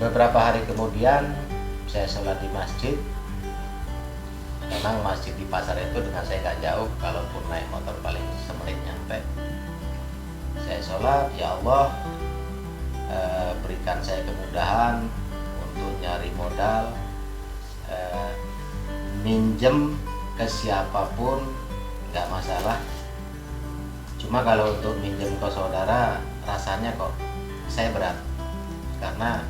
Beberapa hari kemudian saya sholat di masjid. Memang masjid di pasar itu dengan saya nggak jauh, kalaupun naik motor paling semenit nyampe. Saya sholat, ya Allah, berikan saya kemudahan untuk nyari modal, minjem ke siapapun nggak masalah. Cuma kalau untuk minjem ke saudara rasanya kok saya berat, karena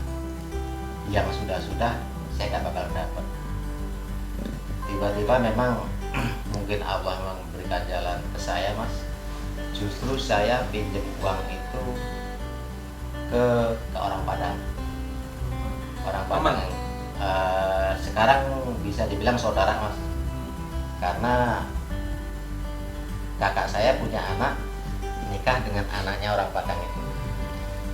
yang sudah-sudah saya nggak bakal dapat. Tiba-tiba memang mungkin Allah memberikan jalan ke saya, Mas. Justru saya pinjam uang itu ke orang Padang. Orang Padang sekarang bisa dibilang saudara, Mas. Karena kakak saya punya anak, nikah dengan anaknya orang Padang itu.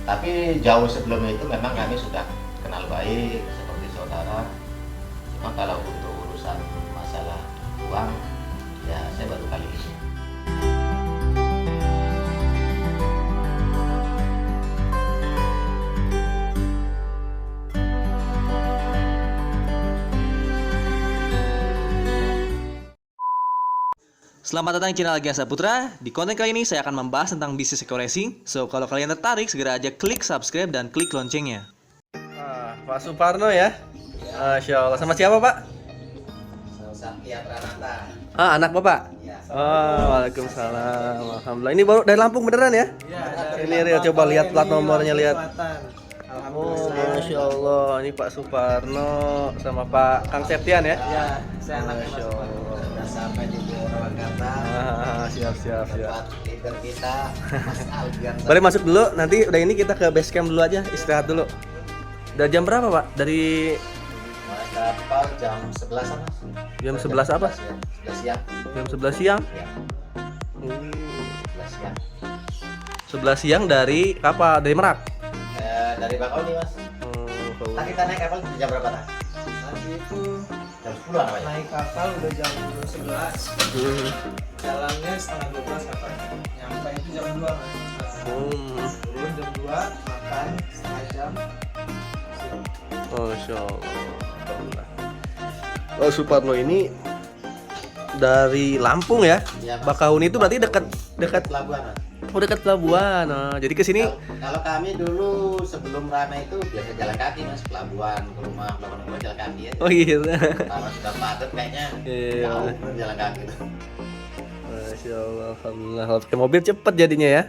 Tapi jauh sebelum itu memang kami sudah kenal baik seperti saudara. Cuma kalau untuk urusan masalah uang, ya saya baru kali ini. Selamat datang di channel Agiansa Putra. Di konten kali ini saya akan membahas tentang bisnis eco racing. So, kalau kalian tertarik, segera aja klik subscribe dan klik loncengnya. Pak Suparno ya? Masya Allah. Sama siapa Pak? Satya Pranata. Anak Bapak? Ya, Waalaikumsalam. Alhamdulillah. Ini baru dari Lampung beneran ya? Ini real, coba lihat plat nomornya, lihat. Oh, Masya Allah. Ini Pak Suparno sama Pak Kang Septian ya? Ya, saya anak Masya Allah. sudah sampai di Purwakarta. Siap. Tempat leader kita, Mas Albian. Boleh masuk dulu, nanti udah ini kita ke base camp dulu aja, istirahat dulu. Udah jam berapa Pak? Dari Mulai kapal jam 11 Mas. jam 11 apa? 11 siang. Jam 11 siang? Ya, 11 siang. 11 siang dari kapal, dari Merak? Dari Bakauni Mas. Nah, kita naik kapal jam berapa Mas? Tadi itu Jam 10 apa ya? naik kapal udah jam 11, jalannya setengah 12 katanya. Nyampe itu jam 2 kan. Turun jam 2, makan setengah jam. Masya Allah. Pak Suparno ini dari Lampung ya? Iya, Mas. Bakahuni itu berarti dekat Pelabuhan Mas. dekat pelabuhan. Nah, jadi ke sini Kalau kami dulu sebelum ramai itu biasa jalan kaki Mas, pelabuhan ke rumah, pelabuhan jalan kaki ya. oh gitu. Kalau sudah padat kayaknya Iya. jauh jalan kaki. Masya Allah, alhamdulillah. Kalau pakai mobil cepet jadinya ya.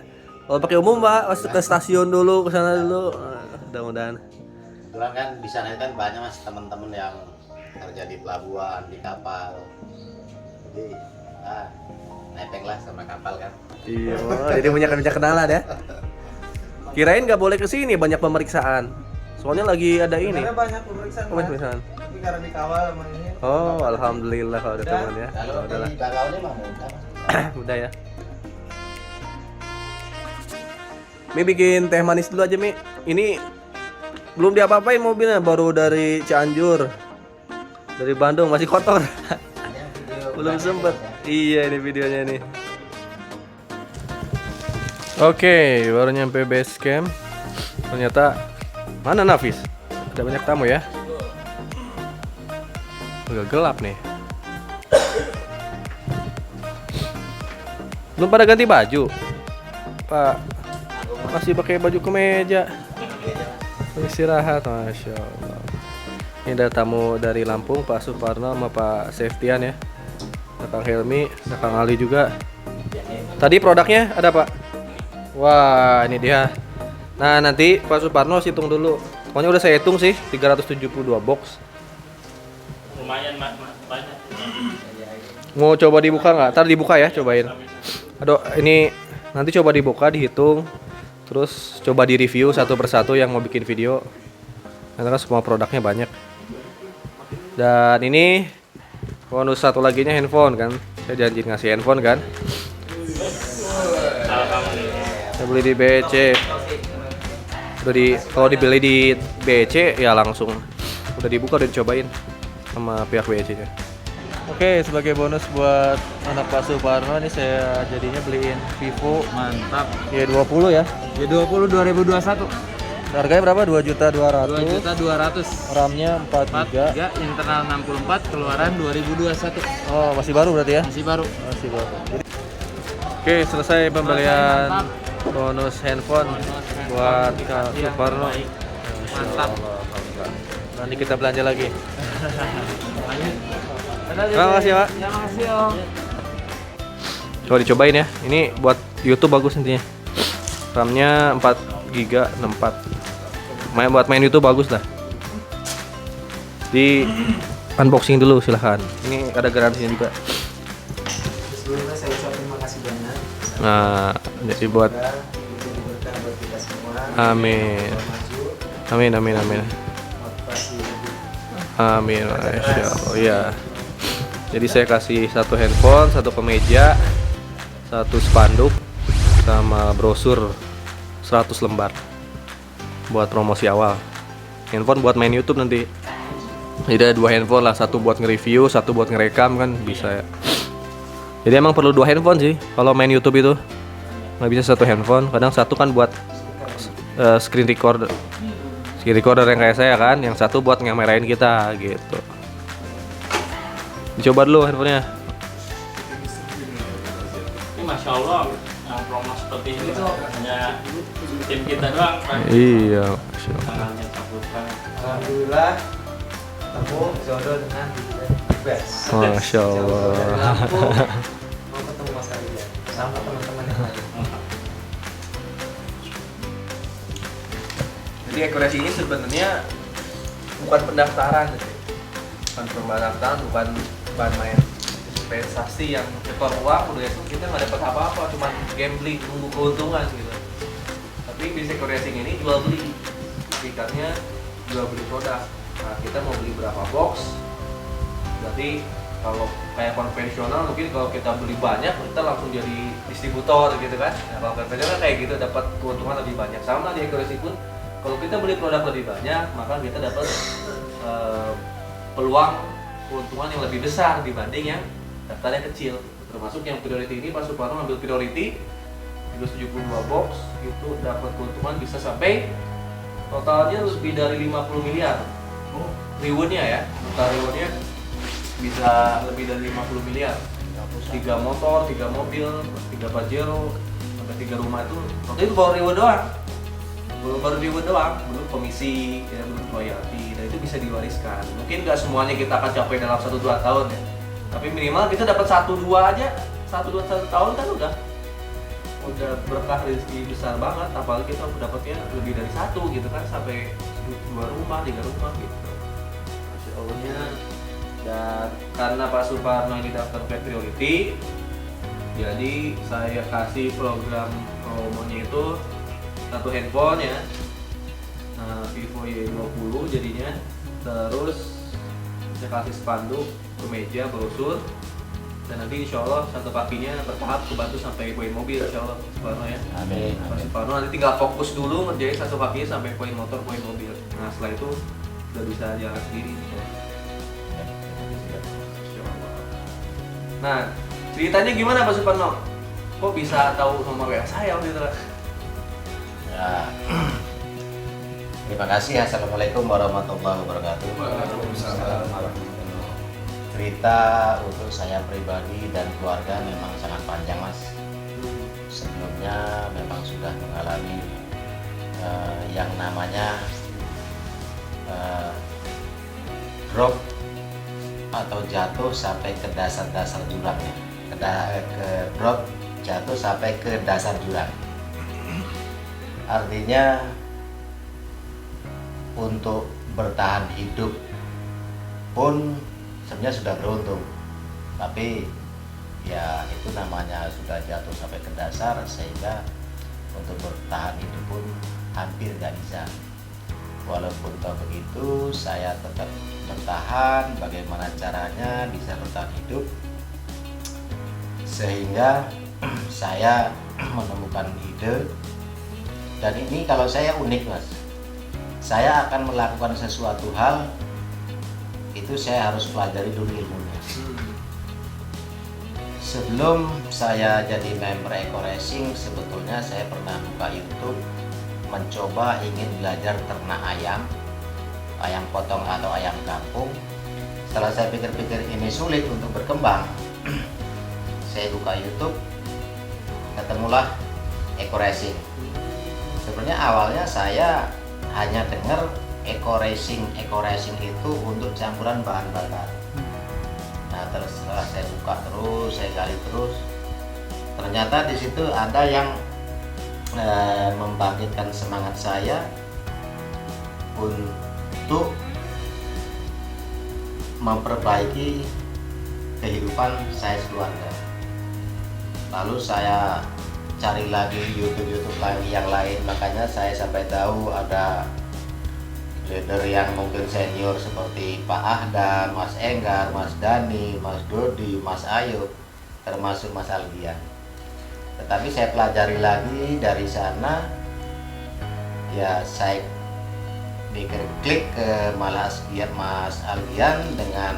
Kalau pakai umum Pak, harus ke stasiun dulu, ke sana dulu. Mudah-mudahan. Kebetulan kan di sana kan banyak Mas teman-teman yang kerja di pelabuhan, di kapal. Jadi nepeng lah sama kapal kan. Iya, jadi banyak kenalan ya. Kirain nggak boleh ke sini, banyak pemeriksaan. Soalnya lagi ada ini. Sebenarnya banyak pemeriksaan, Mas. Pemeriksaan. Tapi karena dikawal sama ini. Oh, alhamdudulillah kalau ada Udah. teman ya. Kalau Oh, udahlah. di Bakauni mah mudah Mas. Udah ya. Mi bikin teh manis dulu aja Mi. Ini belum diapa-apain mobilnya, baru dari Cianjur. Dari Bandung masih kotor. Hanya video Belum bulan sempet. ya. Iya, ini videonya nih. Oke, baru nyampe base camp. Ternyata mana Nafis? Ada banyak tamu ya. Udah gelap nih. Belum pada ganti baju. Pak masih pakai baju kemeja. Istirahat, Masya Allah. Ini ada tamu dari Lampung, Pak Suparno sama Pak Septian ya. Ada Kang Helmi, ada Kang Ali juga. Tadi produknya ada Pak? Wah, ini dia. Nah, nanti Pak Suparno harus hitung dulu. Pokoknya udah saya hitung sih, 372 box. Lumayan banyak. Mau coba dibuka nggak? Ntar dibuka ya, cobain. Aduh, ini nanti coba dibuka, dihitung. Terus coba di review satu persatu yang mau bikin video. Karena kan semua produknya banyak. Dan ini bonus satu laginya handphone kan. Saya janji ngasih handphone kan. Saya beli di BC. Kalau dibeli di BC ya langsung udah dibuka, udah dicobain sama pihak BC-nya. Oke, sebagai bonus buat anak Pak Suparno nih saya jadinya beliin Vivo Mantap. Y20 ya. Ya 20 2021. Harganya berapa? 2.200.000. 2.200.000. RAM-nya 4 GB. 4 internal 64, keluaran 2021. Oh, masih baru berarti ya? Masih baru. Masih baru. Oke, selesai pembelian bonus handphone buat Kak Iya, Suparno. baik. Masya Mantap. Allah, Kak. Nanti kita belanja lagi. Terima Terima kasih, Pak. Terima kasih, Om. Coba dicobain ya. Ini buat YouTube bagus intinya. RAM-nya 4 GB 64. Buat main YouTube bagus lah. Di unboxing dulu silahkan. Ini ada garansinya juga. Sebelumnya saya ucapkan terima kasih banyak. Nah, jadi buat Itu berkah buat kita semua. amin. Maju, Amin amin amin. motivasi hidup. Amin. Masya Allah. Iya. Jadi saya kasih satu handphone, satu kemeja, satu spanduk, sama brosur 100 lembar buat promosi awal. Handphone buat main YouTube nanti. Jadi ada 2 handphone lah, satu buat nge-review, satu buat ngerekam kan bisa ya. Jadi emang perlu 2 handphone sih kalau main YouTube itu. Nggak bisa satu handphone, kadang satu kan buat screen recorder. Screen recorder yang kayak saya kan, yang satu buat ngamerain kita gitu. Dicoba dulu handphonenya. Ini Masya Allah, yang promo seperti ini tuh hanya tim kita doang kan. Iya, Masya Allah. Tangannya takutkan. Alhamdulillah ketemu jodoh dengan best. Masya Allah. Dari Lampung mau ketemu Mas Arya sama teman-teman yang lain. Jadi akurasi ini sebenarnya bukan pendaftaran, bukan pendaftaran, bukan main investasi yang nyetor uang, udah itu kita nggak dapat apa-apa, cuma gambling, tunggu keuntungan gitu. Tapi bisnis racing ini jual beli, tingkatnya jual beli produk. Nah kita mau beli berapa box, berarti kalau kayak konvensional mungkin kalau kita beli banyak kita langsung jadi distributor gitu kan. Nah kalau konvensional kayak gitu dapat keuntungan lebih banyak. Sama di akurasi pun kalau kita beli produk lebih banyak maka kita dapat peluang keuntungan yang lebih besar dibanding yang daftarnya kecil. Termasuk yang priority ini Pak Suparno ambil priority 72 box itu dapat keuntungan bisa sampai totalnya lebih dari 50 miliar. Rewardnya ya, total rewardnya bisa lebih dari 50 miliar. 3 motor, 3 mobil, 3 Pajero, sampai 3 rumah itu. Waktu itu baru reward doang. Baru reward doang, belum komisi, ya, belum royalti, dan itu bisa diwariskan. Mungkin nggak semuanya kita akan capai dalam 1-2 tahun ya. Tapi minimal kita dapat 1-2 aja, 1-2 tahun kan udah berkah rezeki besar banget. Apalagi kita dapatnya lebih dari 1 gitu kan, sampai 2 rumah, 3 rumah gitu. Masya Allahnya. Dan karena Pak Suparno ini daftar ke priority, jadi saya kasih program promonya itu satu handphone ya, Vivo Y20 jadinya, terus saya kasih spanduk, kemeja, brosur, dan nanti insya Allah satu pakinya bertahap kebantu sampai poin mobil insya Allah Suparno ya. Amin. Pak Suparno nanti tinggal fokus dulu ngerjain satu pakinya sampai poin motor, poin mobil. Nah setelah itu udah bisa jalan sendiri. Nah, ceritanya gimana Pak Suparno? Kok bisa tahu nomor WA saya waktu itu? Ya. Terima kasih. Assalamualaikum warahmatullahi wabarakatuh. Cerita untuk saya pribadi dan keluarga memang sangat panjang mas. Sebelumnya memang sudah mengalami yang namanya drop atau jatuh sampai ke dasar-dasar jurangnya, ke drop jatuh sampai ke dasar jurang. Artinya untuk bertahan hidup pun sebenarnya sudah beruntung, tapi ya itu namanya sudah jatuh sampai ke dasar sehingga untuk bertahan hidup pun hampir nggak bisa. Walaupun begitu saya tetap bertahan. Bagaimana caranya bisa bertahan hidup, sehingga saya menemukan ide. Dan ini kalau saya unik mas, saya akan melakukan sesuatu hal itu saya harus pelajari dulu ilmunya. Sebelum saya jadi member Eco Racing, sebetulnya saya pernah buka YouTube mencoba ingin belajar ternak ayam potong atau ayam kampung. Setelah saya pikir-pikir ini sulit untuk berkembang, saya buka YouTube, ketemulah eco racing. Sebenarnya awalnya saya hanya dengar eco racing itu untuk campuran bahan bakar. Nah, terus setelah saya buka terus, saya gali terus, ternyata di situ ada yang membangkitkan semangat saya untuk memperbaiki kehidupan saya sekeluarga. Lalu saya cari lagi YouTube lagi yang lain, makanya saya sampai tahu ada leader yang mungkin senior seperti Pak Ahdan, Mas Enggar, Mas Dani, Mas Dodi, Mas Ayu, termasuk Mas Algian. Tetapi saya pelajari lagi dari sana, ya saya mikir klik ke Mas Algian dengan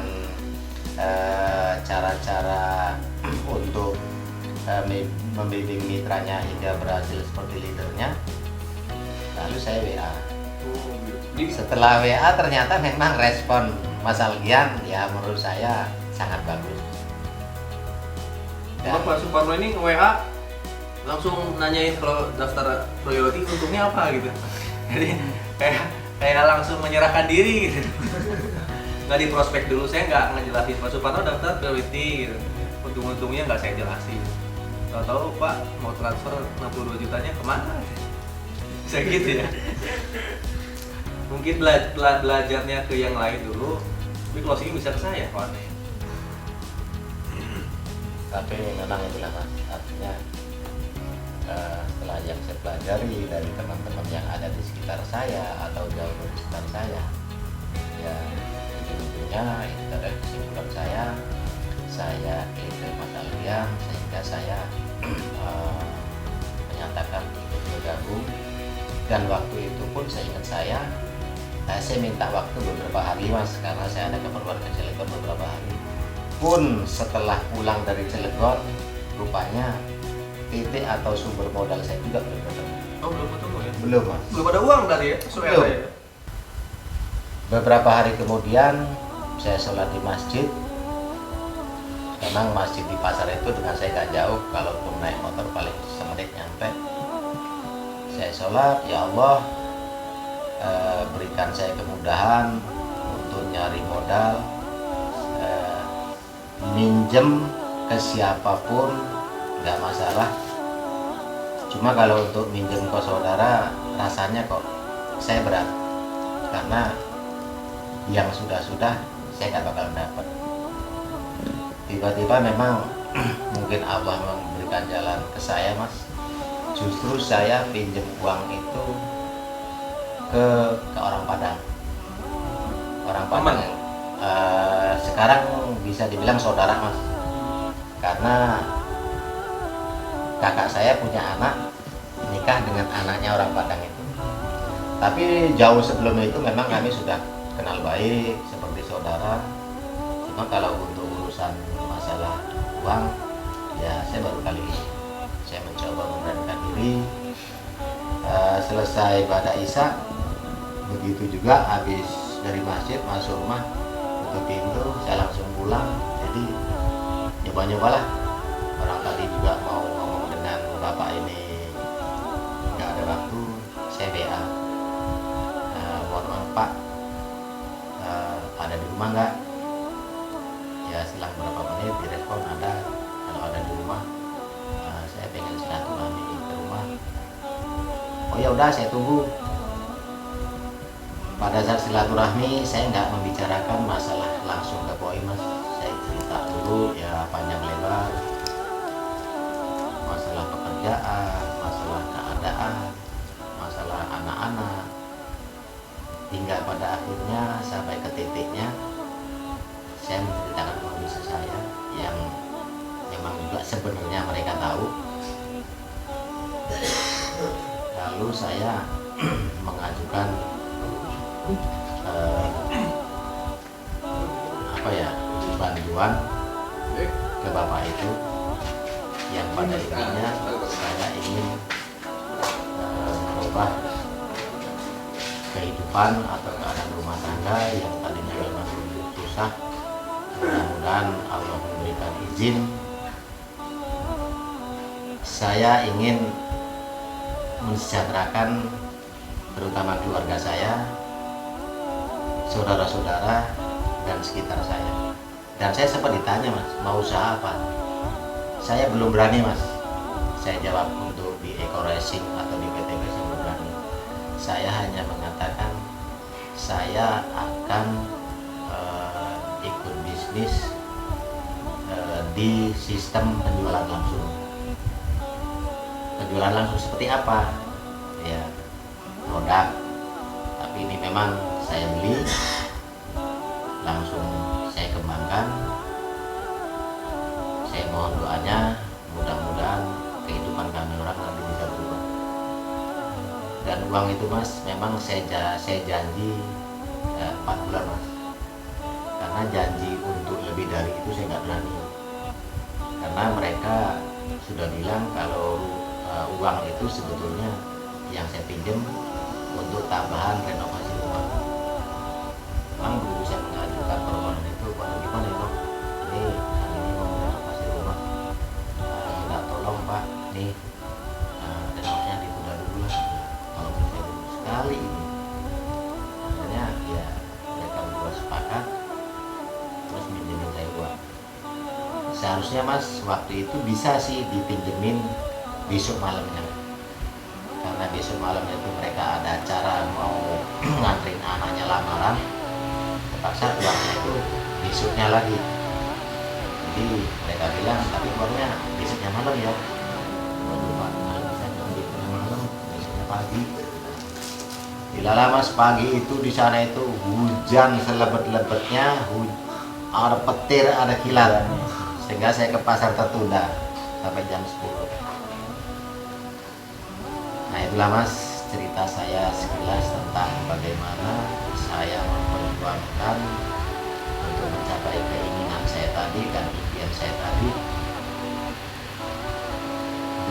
cara-cara untuk membimbing mitranya hingga berhasil seperti leadernya. Lalu saya WA. Setelah WA ternyata memang respon Mas Algian ya menurut saya sangat bagus. Pak Suparno ini WA langsung nanyain kalau daftar priority untungnya apa gitu. Jadi kayak langsung menyerahkan diri gitu. Nggak di prospek dulu, saya nggak ngejelasin Pak Suparno daftar priority gitu. Untung-untungnya nggak saya jelasin. Tahu-tahu Pak mau transfer 62 jutanya kemana? Bisa gitu ya. Mungkin belajarnya ke yang lain dulu, tapi closing bisa ke saya Pak. Tapi memang itulah Mas, artinya setelah yang saya pelajari dari teman-teman yang ada di sekitar saya atau jauh dari sekitar saya, ya ujung-ujungnya itu dari kesimpulan saya ke Mas Algian sehingga saya menyatakan ikut bergabung. Dan waktu itu pun saya ingat saya minta waktu beberapa hari Mas, karena saya ada keperluan ke Cilegon beberapa hari. Pun setelah pulang dari Cilegon, rupanya titik atau sumber modal saya juga belum ketemu. Oh, belum ketemu ya? Belum Mas. Belum ada uang tadi ya? Belum. Beberapa hari kemudian saya sholat di masjid. Memang masjid di pasar itu dengan saya gak jauh, kalaupun naik motor paling semenit nyampe. Saya sholat, ya Allah berikan saya kemudahan untuk nyari modal, minjem ke siapapun nggak masalah. Cuma kalau untuk minjem ke saudara rasanya kok saya berat, karena yang sudah-sudah saya nggak bakal dapat. Tiba-tiba memang mungkin Allah memberikan jalan ke saya Mas. Justru saya pinjam uang itu ke orang Padang. Orang Padang sekarang bisa dibilang saudara Mas, karena kakak saya punya anak nikah dengan anaknya orang Padang itu. Tapi jauh sebelum itu memang kami sudah kenal baik seperti saudara. Cuma kalau untuk urusan masalah uang, ya saya baru kali ini saya mencoba memberanikan diri. Selesai pada Isya, begitu juga habis dari masjid masuk rumah, tutup pintu, saya langsung pulang. Jadi nyoba-nyobalah. Orang tadi juga mau ngomong dengan bapak ini nggak ada waktu, saya WA, mohon maaf Pak, ada di rumah nggak? Ya selang berapa menit direspon ada. Kalau ada di rumah, saya pengen silaturahmi ke rumah. Oh ya udah, saya tunggu. Pada saat silaturahmi saya nggak membicarakan masalah langsung ke Boy Mas. Saya cerita dulu ya panjang lebar, masalah pekerjaan, masalah keadaan, masalah anak-anak, hingga pada akhirnya sampai ke titiknya saya menceritakan kondisi saya yang memang juga sebenarnya mereka tahu. Lalu saya mengajukan bantuan ke bapak itu, yang pada intinya saya ingin merubah kehidupan atau keadaan rumah tangga yang tadinya memang susah. Mudah-mudahan Allah memberikan izin. Saya ingin mensejahterakan terutama keluarga saya, saudara-saudara, dan sekitar saya. Dan saya sempat ditanya, Mas, mau usaha apa? Saya belum berani, Mas. Saya jawab untuk di Eco Racing atau di PT Racing belum berani. Saya hanya mengatakan saya akan ikut bisnis di sistem penjualan langsung. Penjualan langsung seperti apa? Ya, produk. Tapi ini memang saya beli langsung, saya kembangkan. Saya mohon doanya, mudah-mudahan kehidupan kami orang nanti bisa berubah. Dan uang itu, Mas, memang saya janji 4 bulan, Mas. Karena janji untuk lebih dari itu saya nggak berani. Karena mereka sudah bilang kalau uang itu sebetulnya yang saya pinjam untuk tambahan renovasi rumah. Memang dulu saya mengajukan permohonan itu, waduh gimana ya, Pak? Ini mau renovasi rumah, minta tolong, Pak, nih renovasinya ditunda dulu lah, kalau bisa dulu sekali ini. Akhirnya ya mereka berdua sepakat, terus minjemin saya uang. Seharusnya, Mas, waktu itu bisa sih dipinjemin besok malamnya, karena besok malamnya itu mereka ada acara mau nganterin anaknya lamaran. Terpaksa uangnya itu besoknya lagi. Jadi mereka bilang, tapi uangnya besoknya malam ya. Waduh, Pak, nggak bisa besoknya malam, besoknya pagi. Dilala, Mas, pagi itu di sana itu hujan selebet-lebetnya, ada petir, ada kilat, sehingga saya ke pasar tertunda sampai jam 10. Nah, itulah, Mas, cerita saya sekilas tentang bagaimana saya memperjuangkan untuk mencapai keinginan saya tadi dan impian saya tadi.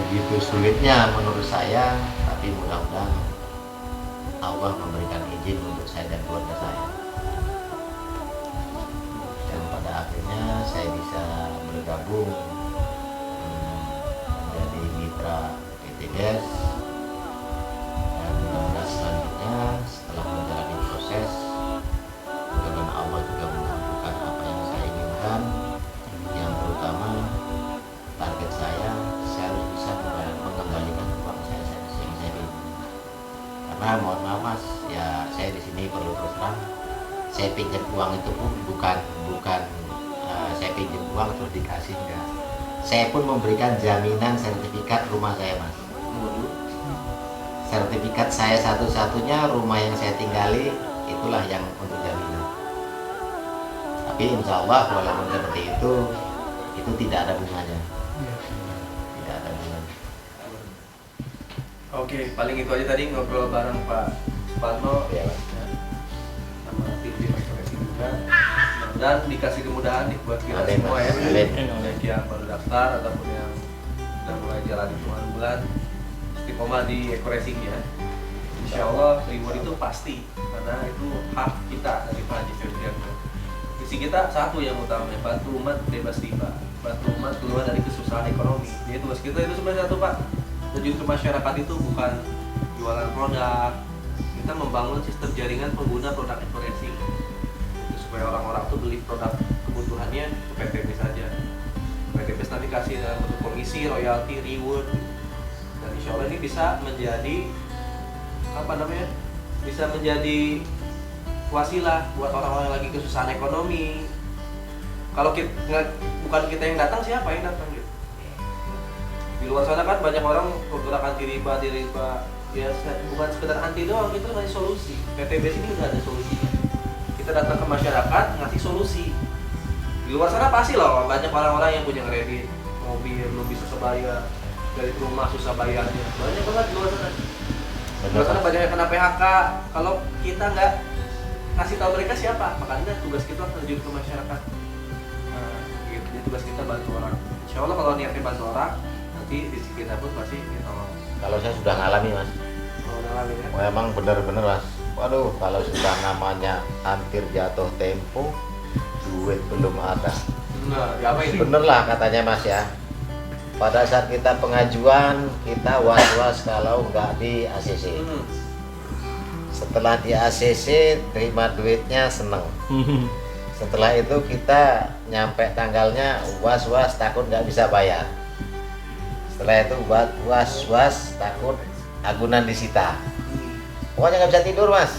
Begitu sulitnya menurut saya, tapi mudah-mudahan Allah memberikan izin untuk saya dan keluarga saya. Dan pada akhirnya saya bisa bergabung menjadi mitra PT GES. Selanjutnya setelah menjalani proses, mudah-mudahan Allah juga mengabulkan apa yang saya inginkan. Yang terutama target saya harus bisa mengembalikan uang saya yang saya pinjam. Karena mohon maaf, Mas, ya saya di sini perlu terus terang, saya pinjam uang itu pun bukan saya pinjam uang terus dikasih, enggak. Saya pun memberikan jaminan sertifikat rumah saya, Mas. Sertifikat saya satu-satunya rumah yang saya tinggali, itulah yang untuk jaminan. Tapi insya Allah walaupun seperti itu tidak ada bunganya. Tidak ada bunganya. Oke, paling itu aja tadi ngobrol bareng Pak Suparno Ya, Pak. sama tim Eco juga. Dan dikasih kemudahan nih buat kita Amin, semua ya. Mas. Amin. Baik yang baru daftar ataupun yang sudah mulai jalan hitungan bulan, istiqomah di Eco Racing ya. Insya Allah reward itu pasti, karena itu hak kita dari Pak Haji Firdianto. Visi kita satu yang utama, bantu umat bebas riba, bantu umat keluar dari kesusahan ekonomi. Jadi tugas kita itu sebenarnya satu, Pak. Tujuan untuk masyarakat itu bukan jualan produk, kita membangun sistem jaringan pengguna produk Eco Racing supaya orang-orang tuh beli produk kebutuhannya ke PTB saja. PTB nanti kasih dalam bentuk komisi, royalti, reward. Dan insya Allah ini bisa menjadi bisa menjadi wasilah buat orang-orang yang lagi kesusahan ekonomi. Kalau bukan kita yang datang, siapa yang datang gitu? Di luar sana kan banyak orang bergerak anti riba, ya bukan sekedar anti doang, itu ngasih solusi. PTB sini udah ada solusinya. Kita datang ke masyarakat ngasih solusi. Di luar sana pasti loh banyak orang-orang yang punya kredit, mobil belum bisa sebayar, dari rumah susah bayarnya, banyak banget di luar sana. Di luar sana banyak yang kena PHK. Kalau kita nggak kasih tahu mereka siapa, makanya tugas kita terjun ke masyarakat. Gitu. Jadi tugas kita bantu orang. Insya Allah kalau niatnya bantu orang, nanti rezeki kita pun pasti kita tolong. Kalau saya sudah ngalami, Mas. Kalau ngalamin ya. Emang benar-benar, Mas. Waduh, kalau sudah namanya hampir jatuh tempo, duit belum ada. Nah, diapain? Bener lah katanya Mas ya. Pada saat kita pengajuan, kita was-was kalau nggak di ACC. Setelah di ACC, terima duitnya seneng. Setelah itu kita nyampe tanggalnya was-was takut nggak bisa bayar. Setelah itu buat was-was takut agunan disita. Pokoknya nggak bisa tidur Mas.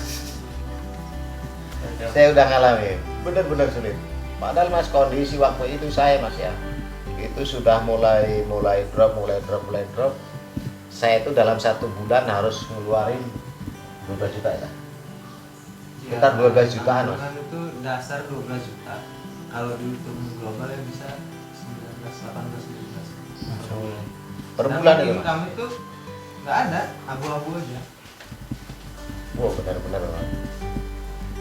Saya udah ngalamin, bener-bener sulit. Padahal Mas kondisi waktu itu saya Mas ya, itu sudah mulai drop. Saya itu dalam 1 bulan harus ngeluarin 12 juta ya. Sekitar 12 jutaan Mas. Kan itu dasar 12 juta. Kalau dihitung global ya bisa 19, 18, 19. Per bulan itu Mas. Income itu nggak ada, abu-abu aja. Wow, benar-benar Mas.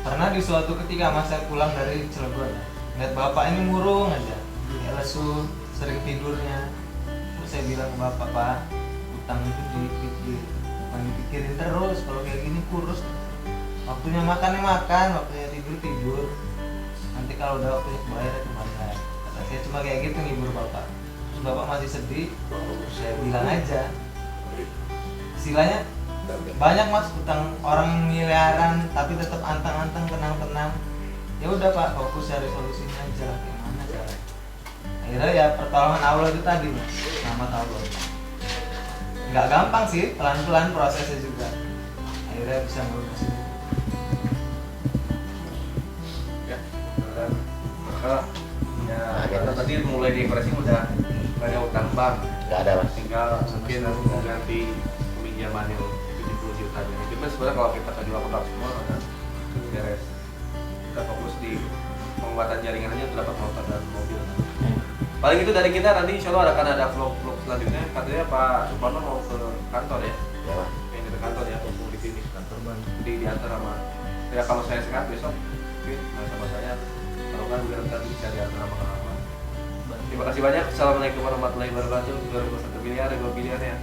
Pernah di suatu ketika Mas saya pulang dari Cilegon, lihat bapak ini murung aja, kayak lesu, sering tidurnya. Terus saya bilang ke bapak, Pak, utang itu dipikirin terus, kalau kayak gini kurus. Waktunya makan, waktunya tidur. Nanti kalau udah waktunya bayar, bayar. Kata saya cuma kayak gitu ngibur bapak. Terus bapak masih sedih, saya bilang aja. Istilahnya banyak Mas utang orang miliaran tapi tetap antang-antang tenang-tenang. Ya udah Pak, fokus cari solusinya aja lah, gimana cara. Akhirnya ya pertolongan Allah itu tadi Mas, selamat Allah. Nggak gampang sih, pelan-pelan prosesnya juga. Akhirnya bisa melunasi itu. Ya, kita tadi mulai di pricing udah nggak ada utang bank, Nggak ada Mas. tinggal mungkin ganti pinjaman yang 70 juta. Jadi kan sebenarnya kalau kita jual kontrak semua udah beres. Kita fokus di penguatan jaringan aja untuk dapat motor dan mobil. Paling itu dari kita, nanti insya Allah akan ada vlog selanjutnya. Katanya Pak Suparno mau ke kantor ya? Ya Mas. Pengen ke kantor ya, mau di sini kantor di diantar sama. Ya kalau saya sehat besok mungkin sama saya. Kalau kan biar bisa diantar sama kawan. Terima kasih banyak. Assalamualaikum warahmatullahi wabarakatuh. 2001 miliar, 2 miliar ya.